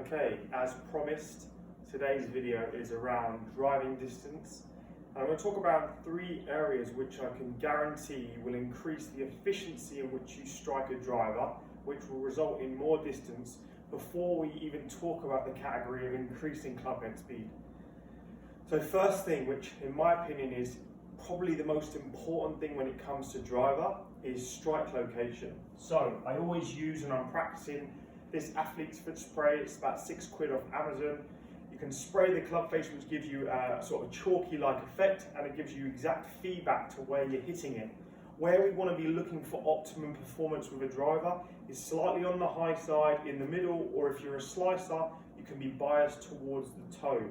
Okay, as promised, today's video is around driving distance. And I'm going to talk about 3 areas which I can guarantee will increase the efficiency in which you strike a driver, which will result in more distance before we even talk about the category of increasing clubhead speed. So first thing, which in my opinion is probably the most important thing when it comes to driver, is strike location. So I always use, and I'm practicing, this athlete's foot spray. It's about £6 off Amazon. You can spray the club face, which gives you a sort of chalky-like effect, and it gives you exact feedback to where you're hitting it. Where we want to be looking for optimum performance with a driver is slightly on the high side, in the middle, or if you're a slicer, you can be biased towards the toe.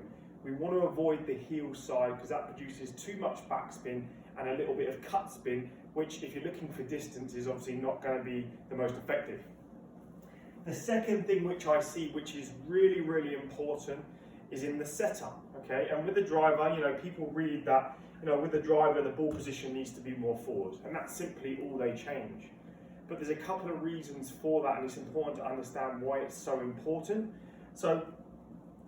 We want to avoid the heel side because that produces too much backspin and a little bit of cut spin, which if you're looking for distance is obviously not going to be the most effective. The second thing which I see, which is really, really important, is in the setup, okay? And with the driver, people read that, with the driver, the ball position needs to be more forward, and that's simply all they change. But there's a couple of reasons for that, and it's important to understand why it's so important. So,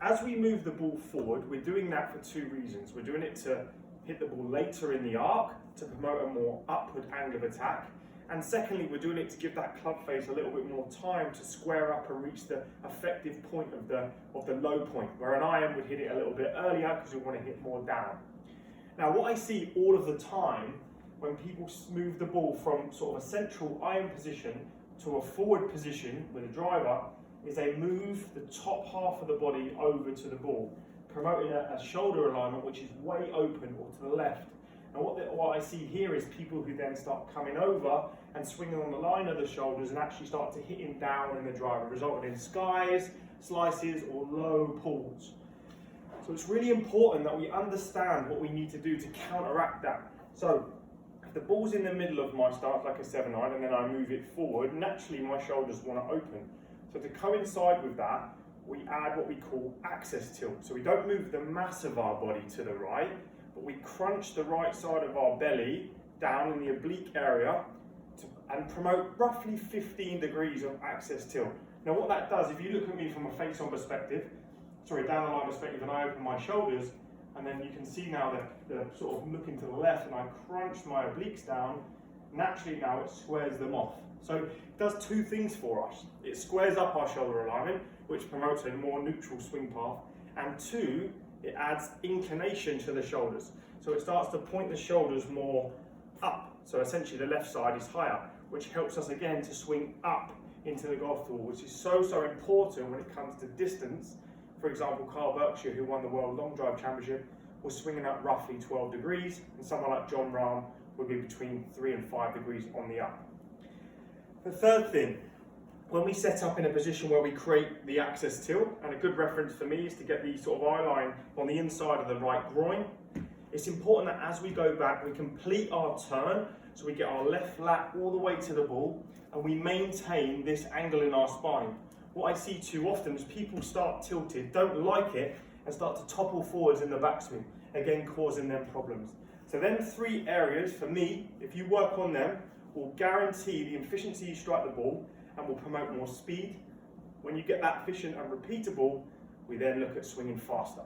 as we move the ball forward, we're doing that for 2 reasons. We're doing it to hit the ball later in the arc, to promote a more upward angle of attack, and secondly, we're doing it to give that club face a little bit more time to square up and reach the effective point of the low point, where an iron would hit it a little bit earlier because we want to hit more down. Now, what I see all of the time when people move the ball from sort of a central iron position to a forward position with a driver is they move the top half of the body over to the ball, promoting a shoulder alignment which is way open or to the left. And what I see here is people who then start coming over and swinging on the line of the shoulders and actually start to hit him down in the driver, resulting in skies, slices, or low pulls. So it's really important that we understand what we need to do to counteract that. So if the ball's in the middle of my stance, like a 7-iron, and then I move it forward, naturally my shoulders want to open. So to coincide with that, we add what we call access tilt. So we don't move the mass of our body to the right, but we crunch the right side of our belly down in the oblique area and promote roughly 15 degrees of access tilt. Now what that does, if you look at me from a face-on perspective, down the line perspective, and I open my shoulders, and then you can see now that they're sort of looking to the left, and I crunch my obliques down, naturally now it squares them off. So it does 2 things for us. It squares up our shoulder alignment, which promotes a more neutral swing path, and 2, it adds inclination to the shoulders. So it starts to point the shoulders more up. So essentially the left side is higher, which helps us again to swing up into the golf ball, which is so important when it comes to distance. For example, Carl Berkshire, who won the World Long Drive Championship, was swinging up roughly 12 degrees, and someone like John Rahm would be between 3 and 5 degrees on the up. The third thing, when we set up in a position where we create the access tilt, and a good reference for me is to get the sort of eye line on the inside of the right groin, it's important that as we go back, we complete our turn, so we get our left lat all the way to the ball, and we maintain this angle in our spine. What I see too often is people start tilted, don't like it, and start to topple forwards in the backswing, again causing them problems. So then 3 areas, for me, if you work on them, will guarantee the efficiency you strike the ball and will promote more speed. When you get that efficient and repeatable, we then look at swinging faster.